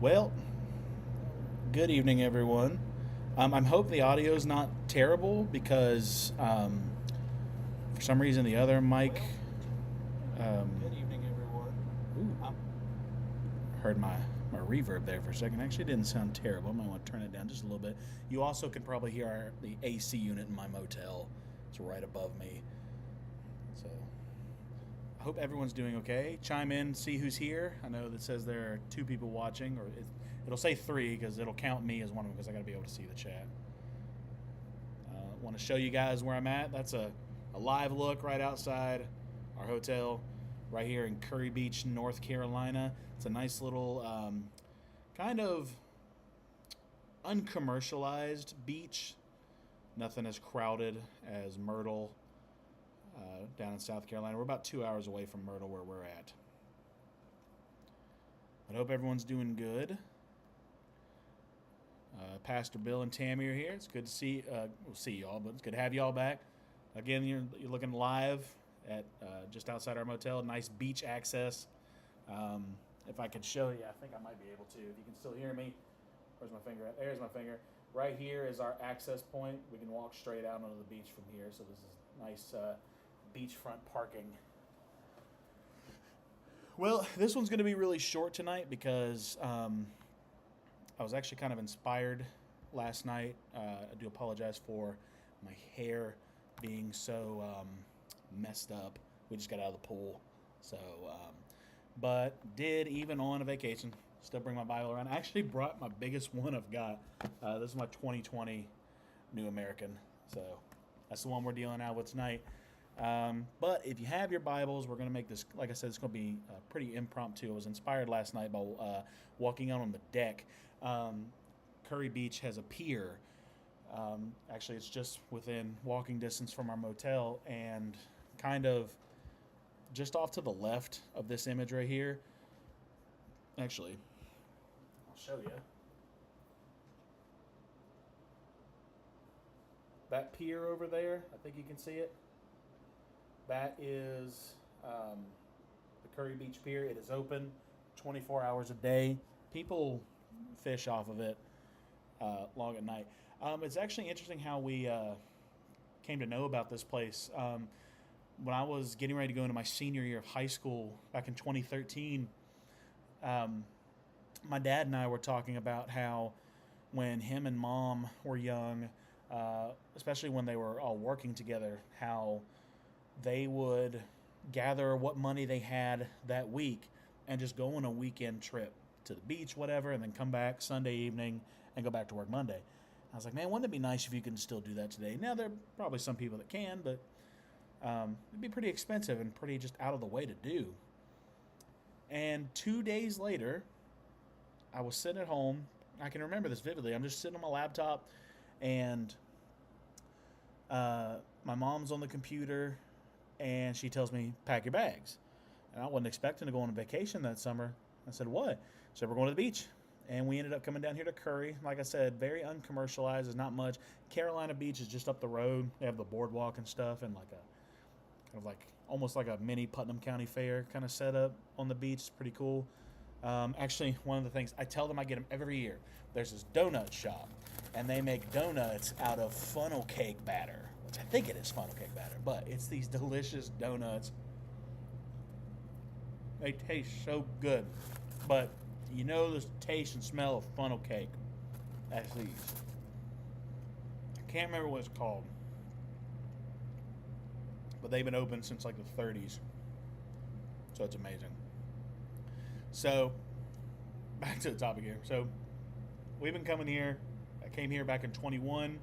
Well, good evening, everyone. I hope the audio is not terrible because for some reason the other mic Good evening, everyone. ooh, Um, heard my reverb there for a second. Actually, it didn't sound terrible. I might want to turn it down just a little bit. You also can probably hear the AC unit in my motel. It's right above me. So I hope everyone's doing okay. Chime in, see who's here. I know that says there are two people watching, or it'll say three because it'll count me as one of them because I got to be able to see the chat. Want to show you guys where I'm at. That's a live look right outside our hotel, right here in Curry Beach, North Carolina. It's a nice little kind of uncommercialized beach. Nothing as crowded as Myrtle down in South Carolina. We're about 2 hours away from Myrtle where we're at. I hope everyone's doing good. Pastor Bill and Tammy are here. It's good to we'll see y'all, but it's good to have y'all back. Again, you're looking live at just outside our motel. Nice beach access. If I could show you, I think I might be able to. If you can still hear me, where's my finger at? There's my finger. Right here is our access point. We can walk straight out onto the beach from here. So this is nice beachfront parking. Well, this one's going to be really short tonight because I was actually kind of inspired last night. I do apologize for my hair being so messed up. We just got out of the pool. So, but did even on a vacation, still bring my Bible around. I actually brought my biggest one I've got. This is my 2020 New American. So that's the one we're dealing out with tonight. But if you have your Bibles, we're going to make this, like I said, it's going to be pretty impromptu. I was inspired last night by walking out on the deck. Curry Beach has a pier. Actually, it's just within walking distance from our motel, and kind of just off to the left of this image right here. Actually, I'll show you. That pier over there, I think you can see it. That is the Curry Beach Pier. It is open 24 hours a day. People fish off of it long at night. It's actually interesting how we came to know about this place. When I was getting ready to go into my senior year of high school back in 2013, my dad and I were talking about how when him and mom were young, especially when they were all working together, how they would gather what money they had that week and just go on a weekend trip to the beach, whatever, and then come back Sunday evening and go back to work Monday. I was like, man, wouldn't it be nice if you can still do that today? Now, there are probably some people that can, but it'd be pretty expensive and pretty just out of the way to do. And 2 days later, I was sitting at home. I can remember this vividly. I'm just sitting on my laptop, and my mom's on the computer, and she tells me, pack your bags. And I wasn't expecting to go on a vacation that summer. I said, what? She said, we're going to the beach. And we ended up coming down here to Curry. Like I said, very uncommercialized. There's not much. Carolina Beach is just up the road. They have the boardwalk and stuff, and like a kind of like almost like a mini Putnam County Fair kind of setup on the beach. It's pretty cool. Actually, one of the things I tell them, I get them every year. There's this donut shop, and they make donuts out of funnel cake batter, which I think it is funnel cake batter, but it's these delicious donuts. They taste so good, but you know the taste and smell of funnel cake. That's these. I can't remember what it's called, but they've been open since like the 30s, so it's amazing. So, back to the topic here. So, we've been coming here. I came here back in 21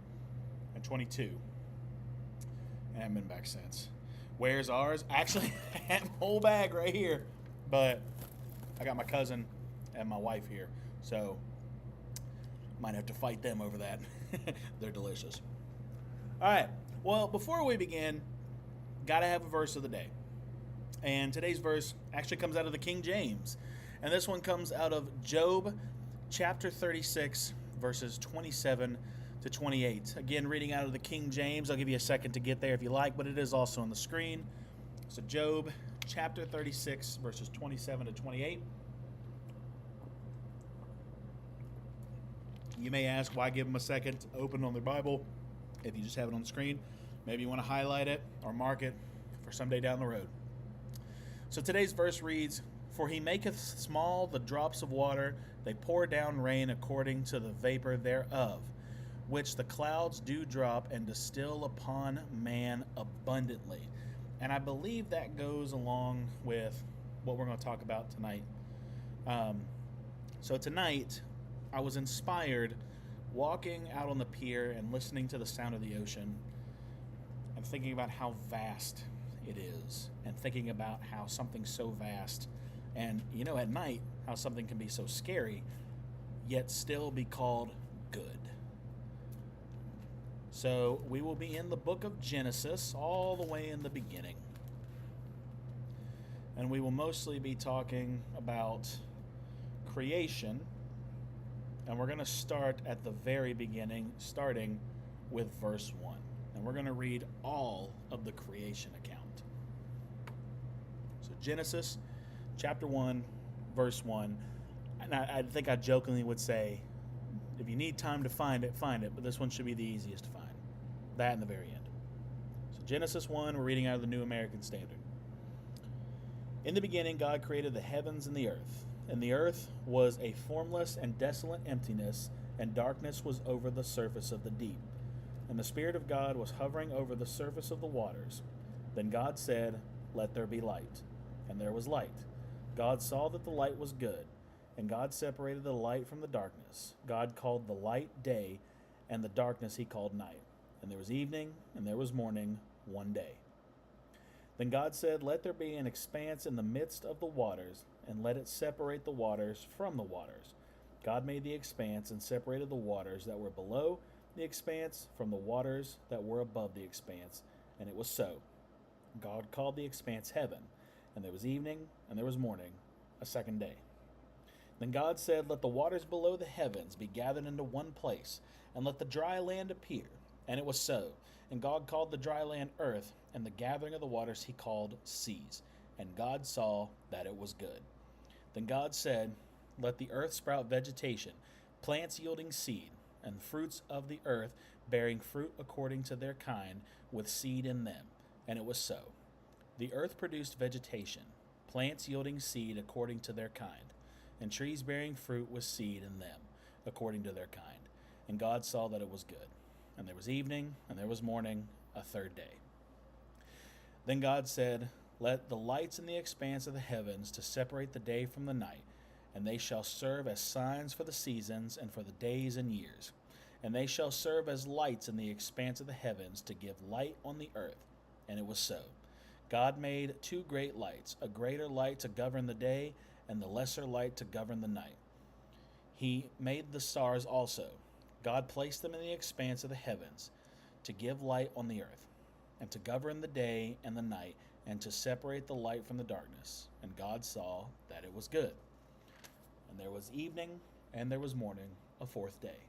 and 22, and I haven't been back since. Where's ours? Actually, I have a whole bag right here, but I got my cousin and my wife here, so might have to fight them over that. They're delicious. All right. Well, before we begin, gotta have a verse of the day, and today's verse actually comes out of the King James, and this one comes out of Job, chapter 36, verses 27 to 28. Again, reading out of the King James. I'll give you a second to get there if you like, but it is also on the screen. So Job, chapter 36, verses 27 to 28. You may ask, why give them a second to open on their Bible if you just have it on the screen? Maybe you want to highlight it or mark it for someday down the road. So today's verse reads, "For he maketh small the drops of water, they pour down rain according to the vapor thereof, which the clouds do drop and distill upon man abundantly." And I believe that goes along with what we're going to talk about tonight. So tonight, I was inspired walking out on the pier and listening to the sound of the ocean and thinking about how vast it is, and thinking about how something so vast, and at night, how something can be so scary, yet still be called good. So we will be in the book of Genesis, all the way in the beginning. And we will mostly be talking about creation. And we're going to start at the very beginning, starting with verse 1. And we're going to read all of the creation account. So Genesis chapter 1, verse 1. And I think I jokingly would say, if you need time to find it, but this one should be the easiest to find. That in the very end. So Genesis 1, we're reading out of the New American Standard. "In the beginning God created the heavens and the earth. And the earth was a formless and desolate emptiness, and darkness was over the surface of the deep. And the Spirit of God was hovering over the surface of the waters. Then God said, Let there be light. And there was light. God saw that the light was good. And God separated the light from the darkness. God called the light day, and the darkness he called night. And there was evening, and there was morning, one day. Then God said, Let there be an expanse in the midst of the waters, and let it separate the waters from the waters. God made the expanse and separated the waters that were below the expanse from the waters that were above the expanse, and it was so. God called the expanse heaven, and there was evening, and there was morning, a second day. Then God said, Let the waters below the heavens be gathered into one place, and let the dry land appear. And it was so. And God called the dry land earth, and the gathering of the waters he called seas. And God saw that it was good. Then God said, Let the earth sprout vegetation, plants yielding seed, and fruits of the earth bearing fruit according to their kind, with seed in them. And it was so. The earth produced vegetation, plants yielding seed according to their kind, and trees bearing fruit with seed in them, according to their kind. And God saw that it was good. And there was evening, and there was morning, a third day. Then God said, Let the lights in the expanse of the heavens to separate the day from the night, and they shall serve as signs for the seasons and for the days and years. And they shall serve as lights in the expanse of the heavens to give light on the earth. And it was so. God made two great lights, a greater light to govern the day, and the lesser light to govern the night. He made the stars also. God placed them in the expanse of the heavens to give light on the earth, and to govern the day and the night, and to separate the light from the darkness. And God saw that it was good. And there was evening, and there was morning, a fourth day.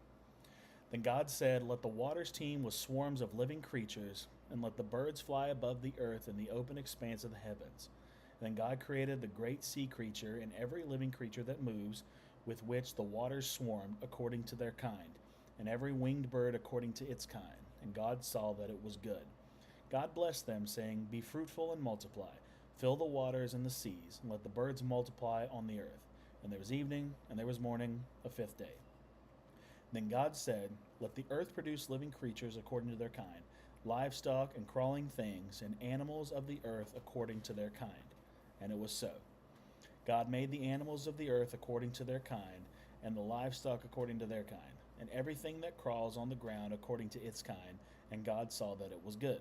Then God said, Let the waters teem with swarms of living creatures, and let the birds fly above the earth in the open expanse of the heavens. And then God created the great sea creature and every living creature that moves, with which the waters swarmed according to their kind, and every winged bird according to its kind. And God saw that it was good. God blessed them, saying, Be fruitful and multiply, fill the waters and the seas, and let the birds multiply on the earth. And there was evening, and there was morning, a fifth day. Then God said, Let the earth produce living creatures according to their kind, livestock and crawling things, and animals of the earth according to their kind. And it was so. God made the animals of the earth according to their kind, and the livestock according to their kind, and everything that crawls on the ground according to its kind, and God saw that it was good.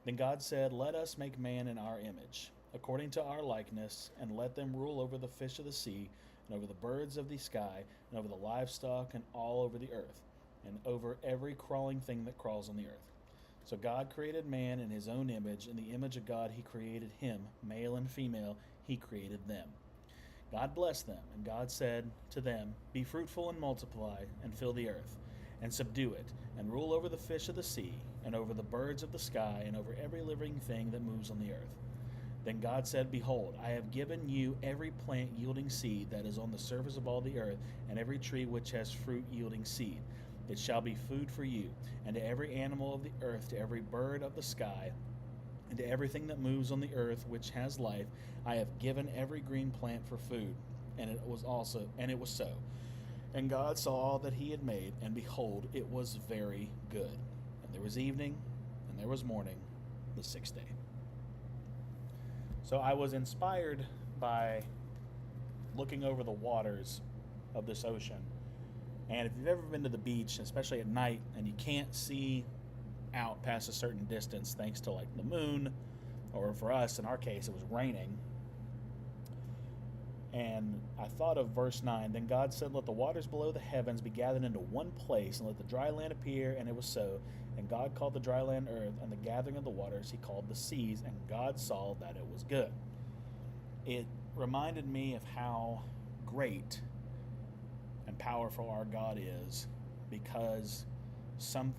Then God said, Let us make man in our image, according to our likeness, and let them rule over the fish of the sea, and over the birds of the sky, and over the livestock, and all over the earth, and over every crawling thing that crawls on the earth. So God created man in his own image. In the image of God he created him, male and female he created them. God blessed them, and God said to them, Be fruitful and multiply, and fill the earth, and subdue it, and rule over the fish of the sea, and over the birds of the sky, and over every living thing that moves on the earth. Then God said, Behold, I have given you every plant yielding seed that is on the surface of all the earth, and every tree which has fruit yielding seed. It shall be food for you, and to every animal of the earth, to every bird of the sky, and to everything that moves on the earth which has life, I have given every green plant for food. And it was so. And God saw all that he had made, and behold, it was very good. And there was evening, and there was morning, the sixth day. So I was inspired by looking over the waters of this ocean. And if you've ever been to the beach, especially at night, and you can't see out past a certain distance thanks to like the moon, or for us, in our case, it was raining. And I thought of verse 9. Then God said, Let the waters below the heavens be gathered into one place, and let the dry land appear. And it was so. And God called the dry land earth, and the gathering of the waters he called the seas. And God saw that it was good. It reminded me of how great and powerful our God is, because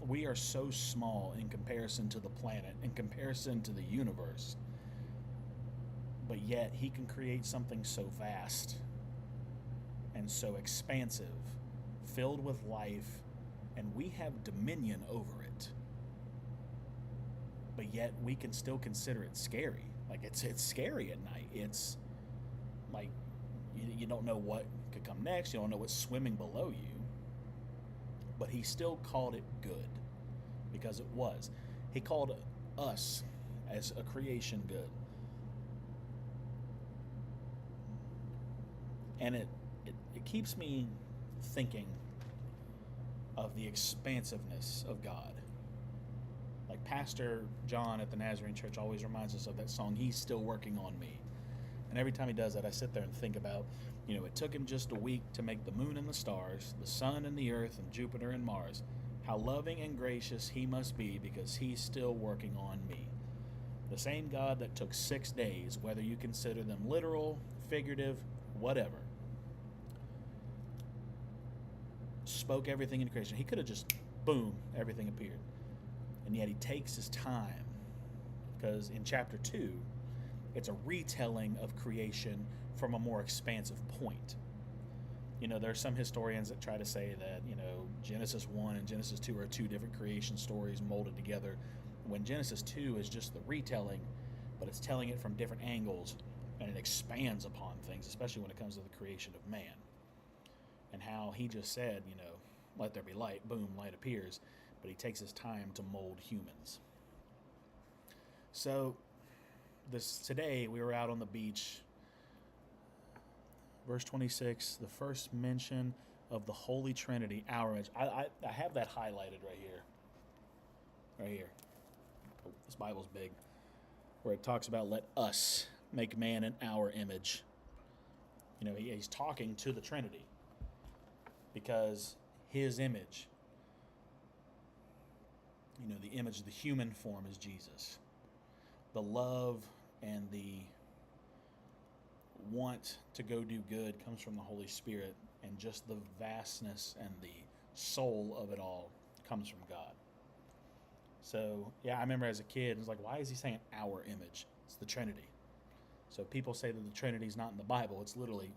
we are so small in comparison to the planet, in comparison to the universe. But yet he can create something so vast and so expansive, filled with life, and we have dominion over it. But yet we can still consider it scary. Like it's scary at night. It's like you don't know what could come next. You don't know what's swimming below you. But he still called it good, because it was. He called us as a creation good. And it keeps me thinking of the expansiveness of God. Like Pastor John at the Nazarene Church always reminds us of that song, He's Still Working on Me. And every time he does that, I sit there and think about, it took him just a week to make the moon and the stars, the sun and the earth, and Jupiter and Mars. How loving and gracious he must be, because he's still working on me. The same God that took 6 days, whether you consider them literal, figurative, whatever, spoke everything into creation. He could have just, boom, everything appeared. And yet he takes his time, because in chapter 2, it's a retelling of creation from a more expansive point. There are some historians that try to say that, Genesis 1 and Genesis 2 are two different creation stories molded together, when Genesis 2 is just the retelling, but it's telling it from different angles, and it expands upon things, especially when it comes to the creation of man. And how he just said, let there be light, boom, light appears, but he takes his time to mold humans. So, today we were out on the beach. Verse 26, the first mention of the Holy Trinity, our image. I have that highlighted right here. Right here. Oh, this Bible's big. Where it talks about, let us make man in our image. He's talking to the Trinity, because his image, the image, the human form is Jesus. The love and the want to go do good comes from the Holy Spirit, and just the vastness and the soul of it all comes from God. So, yeah, I remember as a kid, it was like, why is he saying our image? It's the Trinity. So people say that the Trinity is not in the Bible. It's literally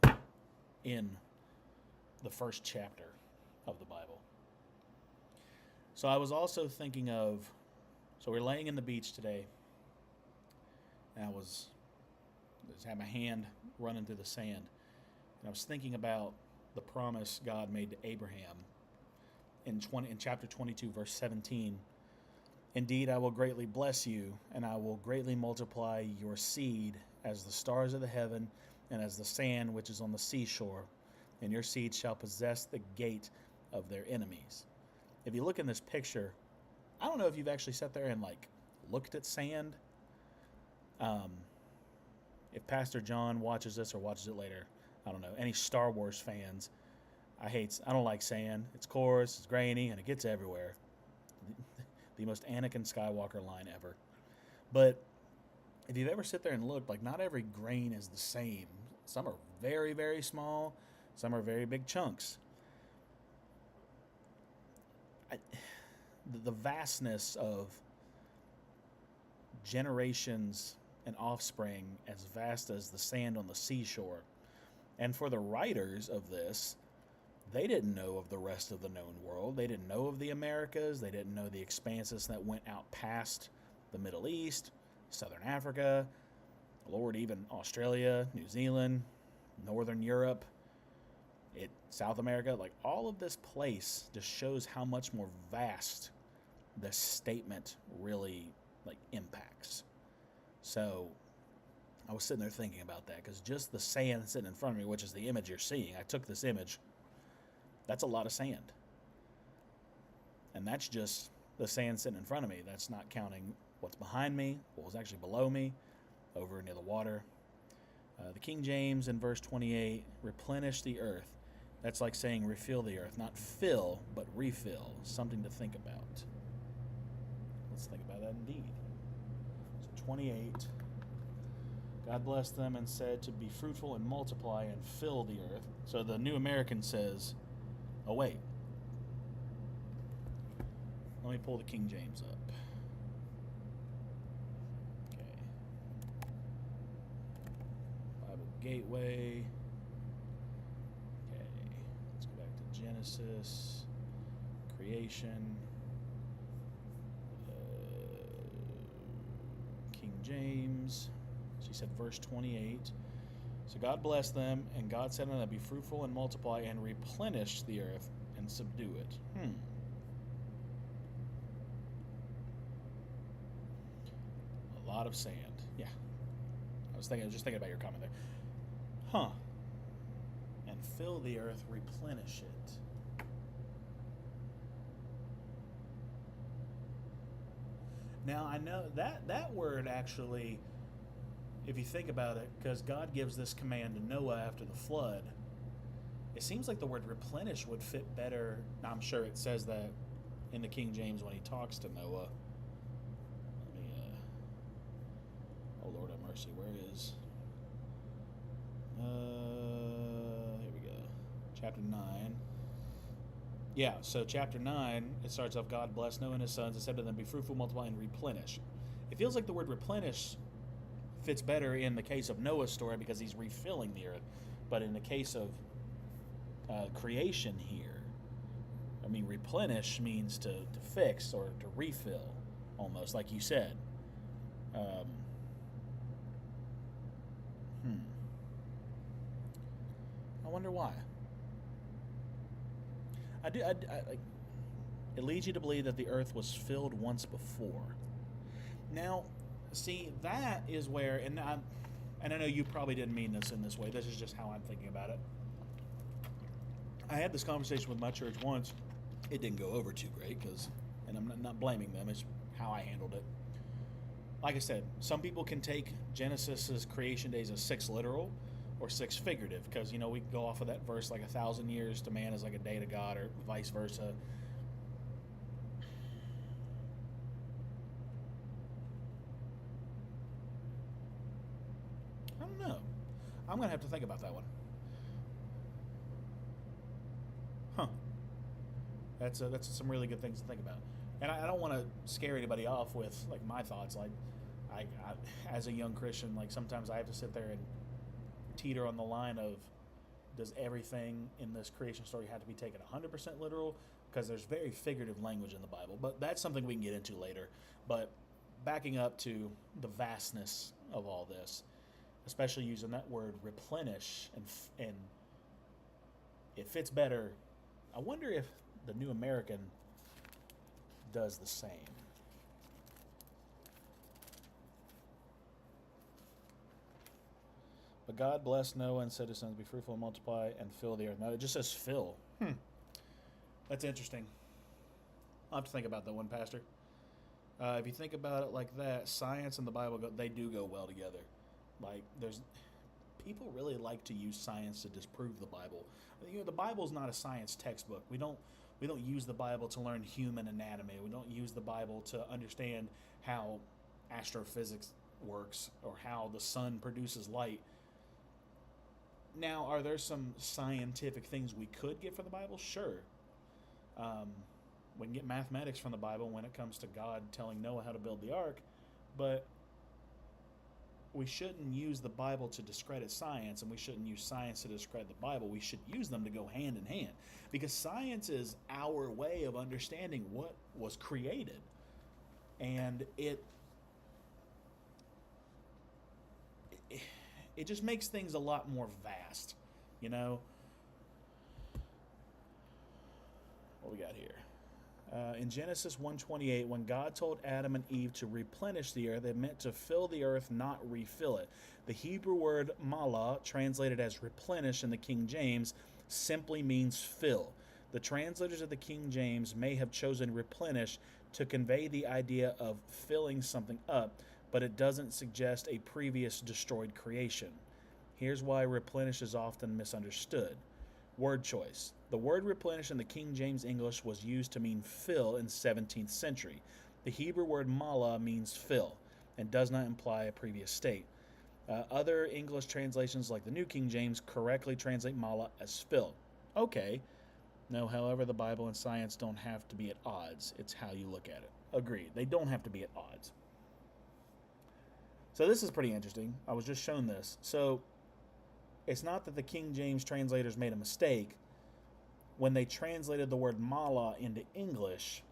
in the first chapter of the Bible. So I was also thinking of, so we're laying in the beach today, and I just had my hand running through the sand, and I was thinking about the promise God made to Abraham in chapter 22, verse 17. Indeed, I will greatly bless you, and I will greatly multiply your seed as the stars of the heaven and as the sand which is on the seashore, and your seed shall possess the gate of their enemies. If you look in this picture, I don't know if you've actually sat there and looked at sand. If Pastor John watches this or watches it later, I don't know. Any Star Wars fans, I don't like sand. It's coarse, it's grainy, and it gets everywhere. The most Anakin Skywalker line ever. But if you've ever sit there and looked, not every grain is the same. Some are very, very small. Some are very big chunks. The vastness of generations an offspring as vast as the sand on the seashore. And for the writers of this, they didn't know of the rest of the known world. They didn't know of the Americas. They didn't know the expanses that went out past the Middle East, Southern Africa, Lord, even Australia, New Zealand, Northern Europe, South America. Like, all of this place just shows how much more vast this statement really impacts. So I was sitting there thinking about that, because just the sand sitting in front of me, which is the image you're seeing, I took this image. That's a lot of sand. And that's just the sand sitting in front of me. That's not counting what's behind me, what was actually below me, over near the water. The King James in verse 28, replenish the earth. That's like saying refill the earth. Not fill, but refill. Something to think about. Let's think about that indeed. So 28. God blessed them and said to be fruitful and multiply and fill the earth. So the New American says, oh wait, let me pull the King James up. Okay. Bible Gateway. Okay, let's go back to Genesis, creation, King James. She said verse 28. So God blessed them, and God said unto them, be fruitful and multiply and replenish the earth and subdue it. A lot of sand. Yeah. I was just thinking about your comment there. Huh. And fill the earth, replenish it. Now, I know that word actually, if you think about it, because God gives this command to Noah after the flood, it seems like the word replenish would fit better. Now, I'm sure it says that in the King James when he talks to Noah. Let me, oh Lord have mercy, where is, here we go, chapter 9. Yeah, so chapter 9, it starts off, God blessed Noah and his sons and said to them, be fruitful, multiply, and replenish. It feels like the word replenish fits better in the case of Noah's story because he's refilling the earth. But in the case of creation here, I mean, replenish means to fix or to refill, almost, like you said. I wonder why. It leads you to believe that the earth was filled once before. Now, see, that is where, and I know you probably didn't mean this in this way. This is just how I'm thinking about it. I had this conversation with my church once. It didn't go over too great, and I'm not blaming them. It's how I handled it. Like I said, some people can take Genesis's creation days as 6 literal or 6 figurative, because, we can go off of that verse like 1,000 years to man is like a day to God, or vice versa. I don't know. I'm going to have to think about that one. Huh. That's some really good things to think about. And I don't want to scare anybody off with my thoughts. I as a young Christian, sometimes I have to sit there and teeter on the line of, does everything in this creation story have to be taken 100% literal? Because there's very figurative language in the Bible, but that's something we can get into later. But backing up to the vastness of all this, especially using that word replenish, and it fits better. I wonder if the New American does the same. But God blessed Noah and said to his sons, be fruitful and multiply and fill the earth. Now it just says fill. That's interesting. I'll have to think about that one, Pastor. If you think about it like that, science and the Bible, they do go well together. People really like to use science to disprove the Bible. The Bible's not a science textbook. We don't use the Bible to learn human anatomy. We don't use the Bible to understand how astrophysics works or how the sun produces light. Now, are there some scientific things we could get from the Bible? Sure. We can get mathematics from the Bible when it comes to God telling Noah how to build the ark, but we shouldn't use the Bible to discredit science, and we shouldn't use science to discredit the Bible. We should use them to go hand in hand, because science is our way of understanding what was created, and it just makes things a lot more vast, you know. What we got here? In Genesis 1:28, when God told Adam and Eve to replenish the earth, it meant to fill the earth, not refill it. The Hebrew word malah, translated as replenish in the King James, simply means fill. The translators of the King James may have chosen replenish to convey the idea of filling something up, but it doesn't suggest a previous destroyed creation. Here's why replenish is often misunderstood. Word choice. The word replenish in the King James English was used to mean fill in 17th century. The Hebrew word malah means fill and does not imply a previous state. Other English translations, like the New King James, correctly translate malah as fill. Okay. No, however, the Bible and science don't have to be at odds. It's how you look at it. Agreed. They don't have to be at odds. So this is pretty interesting. I was just shown this. So it's not that the King James translators made a mistake. When they translated the word malah into English,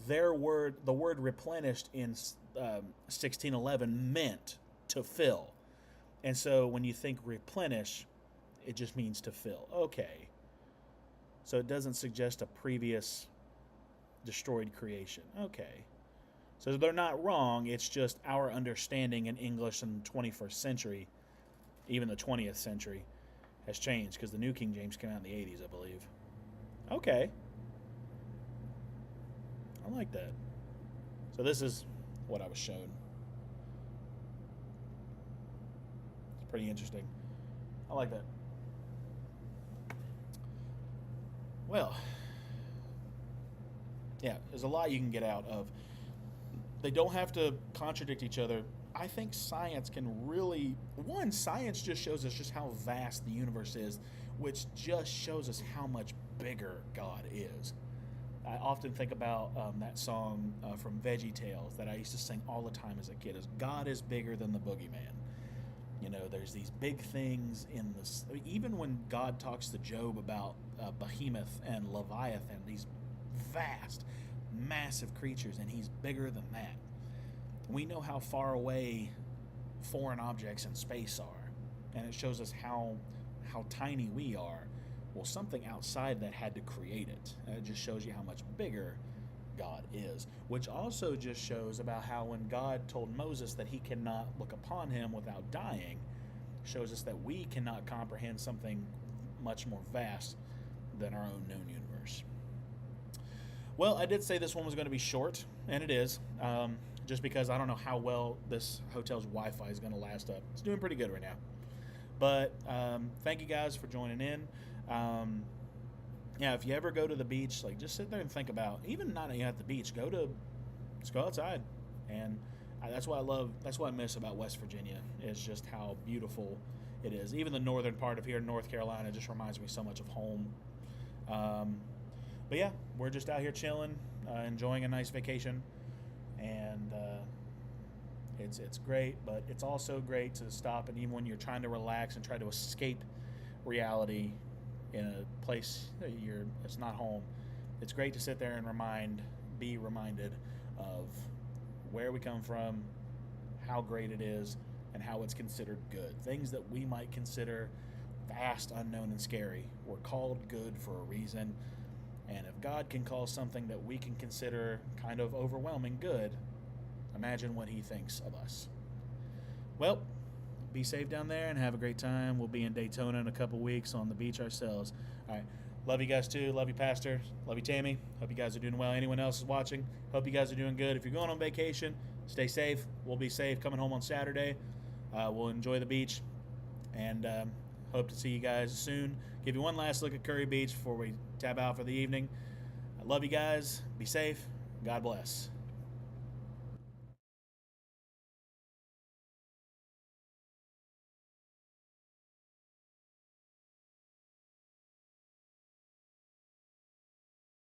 the word replenished in 1611 meant to fill. And so when you think replenish, it just means to fill. Okay. So it doesn't suggest a previous destroyed creation. Okay. So they're not wrong. It's just our understanding in English in the 21st century, even the 20th century, has changed, because the New King James came out in the 80s, I believe. Okay. I like that. So this is what I was shown. It's pretty interesting. I like that. Well, yeah, there's a lot you can get out of. They don't have to contradict each other. I think science can really... One, science just shows us just how vast the universe is, which just shows us how much bigger God is. I often think about that song from VeggieTales that I used to sing all the time as a kid, is God is bigger than the boogeyman. You know, there's these big things in this. Even when God talks to Job about Behemoth and Leviathan, these vast, massive creatures, and he's bigger than that. We know how far away foreign objects in space are, and it shows us how tiny we are. Well, something outside that had to create it. And it just shows you how much bigger God is, which also just shows about how when God told Moses that he cannot look upon him without dying, shows us that we cannot comprehend something much more vast than our own known universe. Well, I did say this one was going to be short, and it is, just because I don't know how well this hotel's Wi-Fi is going to last up. It's doing pretty good right now. But thank you guys for joining in. Yeah, if you ever go to the beach, like, just sit there and think about, even not even at the beach, just go outside. And that's what I love. That's what I miss about West Virginia, is just how beautiful it is. Even the northern part of here in North Carolina just reminds me so much of home. But yeah, we're just out here chilling, enjoying a nice vacation, and it's great. But it's also great to stop, and even when you're trying to relax and try to escape reality in a place that it's not home, it's great to sit there and be reminded of where we come from, how great it is, and how it's considered good. Things that we might consider vast, unknown, and scary were called good for a reason. And if God can call something that we can consider kind of overwhelming good, imagine what he thinks of us. Well, be safe down there and have a great time. We'll be in Daytona in a couple weeks on the beach ourselves. All right. Love you guys too. Love you, Pastor. Love you, Tammy. Hope you guys are doing well. Anyone else is watching, hope you guys are doing good. If you're going on vacation, stay safe. We'll be safe coming home on Saturday. We'll enjoy the beach, and hope to see you guys soon. Give you one last look at Curry Beach before we tap out for the evening. I love you guys. Be safe. God bless.